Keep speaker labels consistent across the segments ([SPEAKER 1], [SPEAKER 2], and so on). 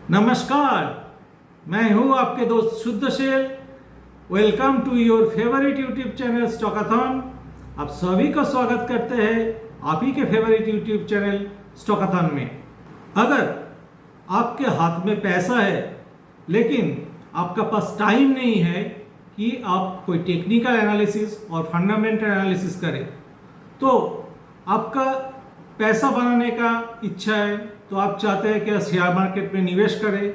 [SPEAKER 1] नमस्कार, मैं हूं आपके दोस्त Shuddhsheel. Welcome to your favourite YouTube channel Stockathon. आप सभी का स्वागत करते हैं आप ही के फेवरेट यूट्यूब चैनल स्टॉकाथॉन में। अगर आपके हाथ में पैसा है लेकिन आपका पास टाइम नहीं है कि आप कोई टेक्निकल एनालिसिस और फंडामेंटल एनालिसिस करें, तो आपका पैसा बनाने का इच्छा है तो आप चाहते हैं कि शेयर मार्केट में निवेश करें,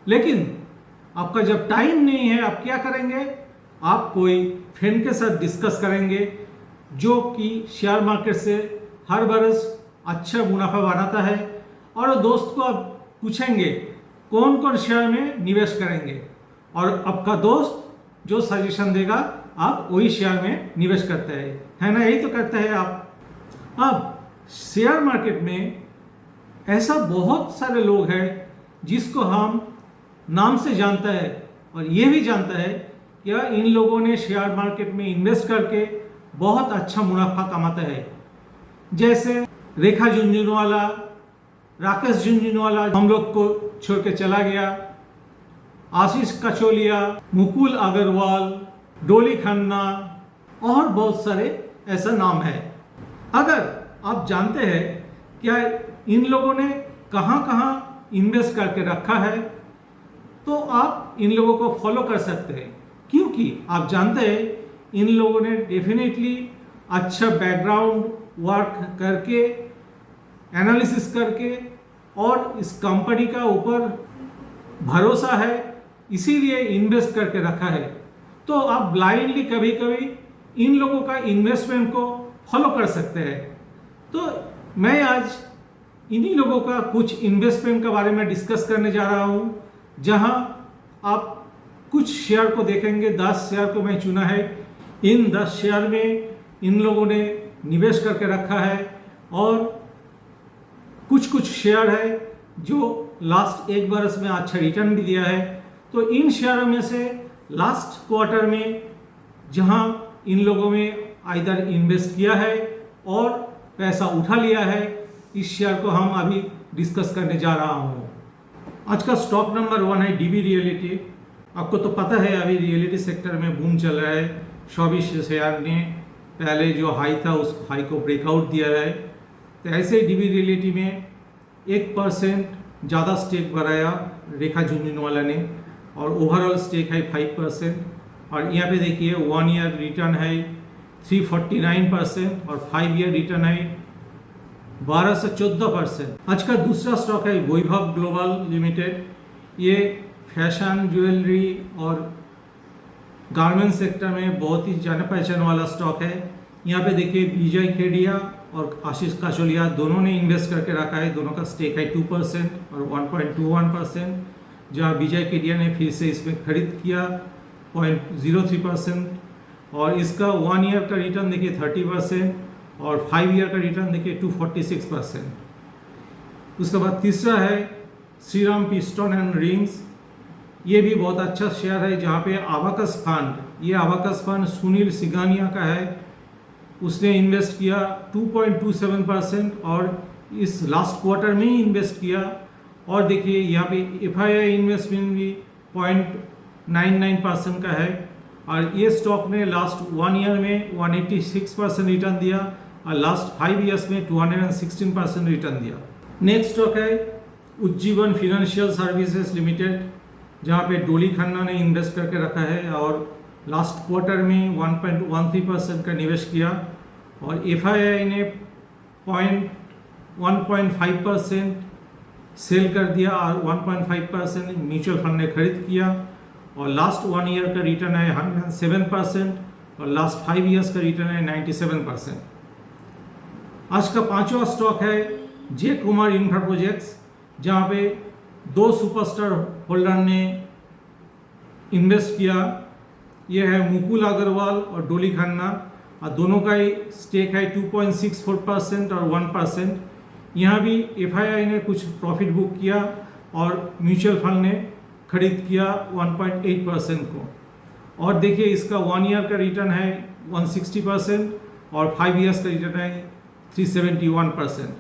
[SPEAKER 1] लेकिन आपका जब टाइम नहीं है, आप क्या करेंगे? आप कोई फ्रेंड के साथ डिस्कस करेंगे जो कि शेयर मार्केट से हर बरस अच्छा मुनाफा बनाता है, और दोस्त को आप पूछेंगे कौन कौन शेयर में निवेश करेंगे, और आपका दोस्त जो सजेशन देगा आप वही शेयर में निवेश करते हैं, है ना? यही तो करते हैं आप। अब शेयर मार्केट में ऐसा बहुत सारे लोग हैं जिसको हम नाम से जानते हैं और ये भी जानता है कि इन लोगों ने शेयर मार्केट में इन्वेस्ट करके बहुत अच्छा मुनाफा कमाता है। जैसे रेखा झुनझुनवाला, राकेश झुनझुनवाला हम लोग को छोड़ के चला गया, आशीष कचोलिया, मुकुल अग्रवाल, डोली खन्ना और बहुत सारे ऐसा नाम है। अगर आप जानते हैं क्या इन लोगों ने कहां कहां इन्वेस्ट करके रखा है, तो आप इन लोगों को फॉलो कर सकते हैं, क्योंकि आप जानते हैं इन लोगों ने डेफिनेटली अच्छा बैकग्राउंड वर्क करके, एनालिसिस करके, और इस कंपनी का ऊपर भरोसा है इसीलिए इन्वेस्ट करके रखा है। तो आप ब्लाइंडली कभी कभी इन लोगों का इन्वेस्टमेंट को फॉलो कर सकते हैं। तो मैं आज इन्हीं लोगों का कुछ इन्वेस्टमेंट के बारे में डिस्कस करने जा रहा हूं, जहां आप कुछ शेयर को देखेंगे। 10 शेयर को मैं चुना है। इन 10 शेयर में इन लोगों ने निवेश करके रखा है, और कुछ शेयर है जो लास्ट एक बरस में अच्छा रिटर्न भी दिया है। तो इन शेयरों में से लास्ट क्वार्टर में जहां इन लोगों में आइदर इन्वेस्ट किया है और पैसा उठा लिया है, इस शेयर को हम अभी डिस्कस करने जा रहा हूँ। आज का स्टॉक नंबर 1 है डीबी रियलिटी। आपको तो पता है अभी रियलिटी सेक्टर में बूम चल रहा है। सभी शेयर ने पहले जो हाई था उस हाई को ब्रेकआउट दिया है। तो ऐसे डीबी रियलिटी में 1% ज़्यादा स्टेक बढ़ाया रेखा झुनझुनवाला ने, और ओवरऑल स्टेक है 5%। और यहाँ पे देखिए 1 ईयर रिटर्न है 349% और 5 ईयर रिटर्न है 12 से 14%। आज का दूसरा स्टॉक है वैभव ग्लोबल लिमिटेड। ये फैशन, ज्वेलरी और गारमेंट सेक्टर में बहुत ही जाने पहचान वाला स्टॉक है। यहाँ पे देखिए विजय खेड़िया और आशीष काचोलिया दोनों ने इन्वेस्ट करके रखा है। दोनों का स्टेक है 2% और 1.21%, जहाँ विजय खेड़िया ने फिर से इसमें खरीद किया 0.03%, और इसका 1 ईयर का रिटर्न देखिए 30% और 5 ईयर का रिटर्न देखिए 246%। उसके बाद तीसरा है श्रीराम पिस्टन एंड रिंग्स। ये भी बहुत अच्छा शेयर है, जहाँ पे अबाकस फंड, ये अबाकस फंड सुनील सिगानिया का है, उसने इन्वेस्ट किया 2.27% और इस लास्ट क्वार्टर में ही इन्वेस्ट किया। और देखिए यहाँ पे FII इन्वेस्टमेंट भी 0.99% का है, और ये स्टॉक ने लास्ट 1 ईयर में 186% रिटर्न दिया और लास्ट 5 ईयर्स में 216% रिटर्न दिया। नेक्स्ट स्टॉक है उज्जीवन फाइनेंशियल सर्विसेज लिमिटेड, जहाँ पे डोली खन्ना ने इन्वेस्ट करके रखा है और लास्ट क्वार्टर में 1.13% का निवेश किया, और FII ने 1.5% सेल कर दिया और 1.5% म्यूचुअल फंड ने खरीद किया, और लास्ट 1 ईयर का रिटर्न है 107% और लास्ट 5 ईयर्स का रिटर्न है 97%। आज का पांचवा स्टॉक है जे कुमार इंफ्रा प्रोजेक्ट्स, जहाँ पे 2 सुपरस्टार होल्डर ने इन्वेस्ट किया। यह है मुकुल अग्रवाल और डोली खन्ना, और दोनों का ही स्टेक है 2.64% और 1%। यहाँ भी FII ने कुछ प्रॉफिट बुक किया और म्यूचुअल फंड ने खरीद किया 1.8% को। और देखिए इसका 1 ईयर का रिटर्न है 160% और 5 ईयर्स का रिटर्न है 371%।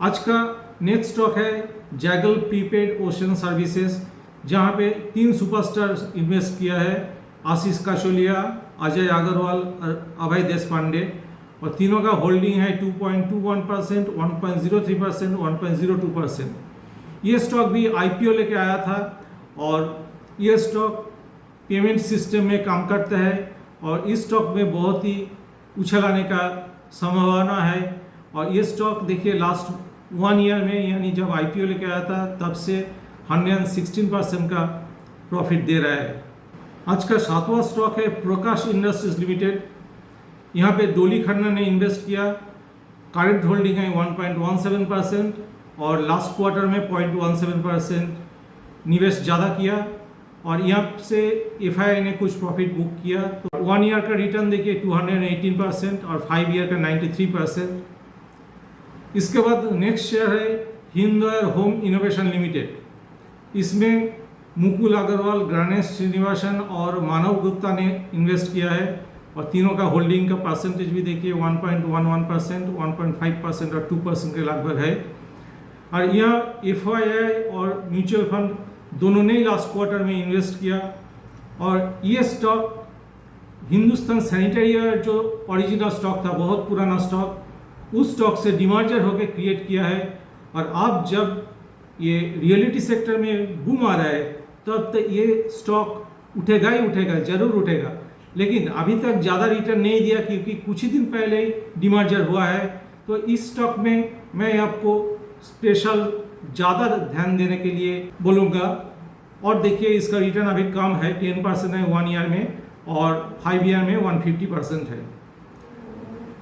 [SPEAKER 1] आज का नेक्स्ट स्टॉक है जैगल प्रीपेड ओशन सर्विसेज, जहाँ पे 3 सुपरस्टार इन्वेस्ट किया है, आशीष काशोलिया, अजय अग्रवाल और अभय देशपांडे, और तीनों का होल्डिंग है 2.21%, 1.03%, 1.02%। ये स्टॉक भी IPO लेके आया था और ये स्टॉक पेमेंट सिस्टम में काम करता है और इस स्टॉक में बहुत ही उछल आने का संभावना है। और ये स्टॉक देखिए लास्ट 1 ईयर में, यानी जब IPO लेके आया था तब से 116% का प्रॉफिट दे रहा है। आज का 7वां स्टॉक है प्रकाश इंडस्ट्रीज लिमिटेड। यहाँ पे डोली खन्ना ने इन्वेस्ट किया, करंट होल्डिंग है 1.17% और लास्ट क्वार्टर में 0.17% निवेश ज़्यादा किया और यहाँ से FII ने कुछ प्रॉफिट बुक किया। तो 1 ईयर का रिटर्न देखिए 218% और 5 ईयर का 93%। इसके बाद नेक्स्ट शेयर है हिंदवेयर होम इनोवेशन लिमिटेड। इसमें मुकुल अग्रवाल, गणेश श्रीनिवासन और मानव गुप्ता ने इन्वेस्ट किया है और तीनों का होल्डिंग का परसेंटेज भी देखिए 1.11%, 1.5% और 2% के लगभग है। और यह FII और म्यूचुअल फंड दोनों ने लास्ट क्वार्टर में इन्वेस्ट किया। और ये स्टॉक हिंदुस्तान सैनिटरीवेयर जो ओरिजिनल स्टॉक था, बहुत पुराना स्टॉक, उस स्टॉक से डिमर्जर होकर क्रिएट किया है। और अब जब ये रियलिटी सेक्टर में बूम आ रहा है तब तक ये स्टॉक उठेगा ही उठेगा, जरूर उठेगा। लेकिन अभी तक ज़्यादा रिटर्न नहीं दिया क्योंकि कुछ ही दिन पहले ही डिमर्जर हुआ है। तो इस स्टॉक में मैं आपको स्पेशल ज़्यादा ध्यान देने के लिए बोलूँगा। और देखिए इसका रिटर्न अभी कम है, 10% है 1 ईयर में और 5 ईयर में 150% है।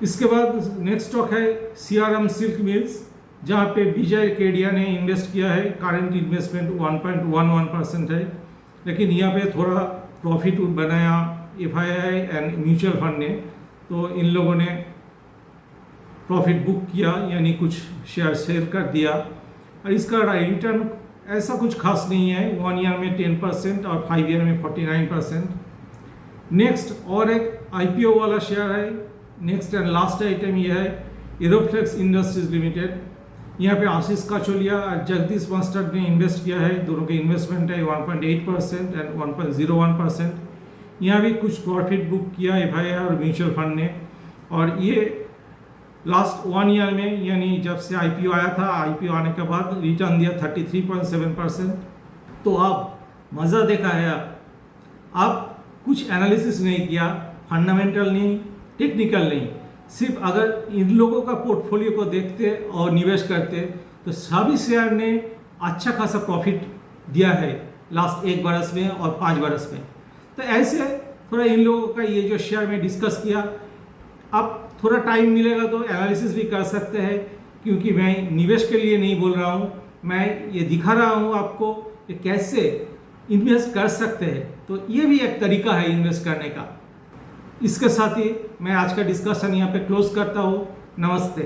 [SPEAKER 1] इसके बाद नेक्स्ट स्टॉक है CRM सिल्क मिल्स, जहाँ पे विजय केडिया ने इन्वेस्ट किया है। करंट इन्वेस्टमेंट 1.11% है, लेकिन यहाँ पे थोड़ा प्रॉफिट बनाया FII एंड म्यूचुअल फंड ने, तो इन लोगों ने प्रॉफिट बुक किया, यानी कुछ शेयर सेल कर दिया। और इसका रिटर्न ऐसा कुछ खास नहीं है, 1 ईयर में 10% और 5 ईयर में 49%। नेक्स्ट और एक IPO वाला शेयर है। नेक्स्ट एंड लास्ट आइटम ये है एरोफ्लेक्स इंडस्ट्रीज लिमिटेड। यहाँ पे आशीष काचोलिया और जगदीश मास्टर ने इन्वेस्ट किया है। दोनों के इन्वेस्टमेंट है 1.8% एंड 1.01%। यहाँ भी कुछ प्रॉफिट बुक किया FII और म्यूचुअल फंड ने। और ये लास्ट 1 ईयर में, यानी जब से IPO आया था, IPO आने के बाद रिटर्न दिया 33.7%। तो आप मज़ा देखा है, आप कुछ एनालिसिस नहीं किया, फंडामेंटल नहीं, टेक्निकल नहीं, सिर्फ अगर इन लोगों का पोर्टफोलियो को देखते और निवेश करते तो सभी शेयर ने अच्छा खासा प्रॉफिट दिया है लास्ट 1 बरस में और 5 बरस में। तो ऐसे थोड़ा इन लोगों का ये जो शेयर में डिस्कस किया, अब थोड़ा टाइम मिलेगा तो एनालिसिस भी कर सकते हैं, क्योंकि मैं निवेश के लिए नहीं बोल रहा हूँ, मैं ये दिखा रहा हूँ आपको कि कैसे इन्वेस्ट कर सकते हैं। तो ये भी एक तरीका है इन्वेस्ट करने का। इसके साथ ही मैं आज का डिस्कशन यहाँ पे क्लोज करता हूँ। नमस्ते।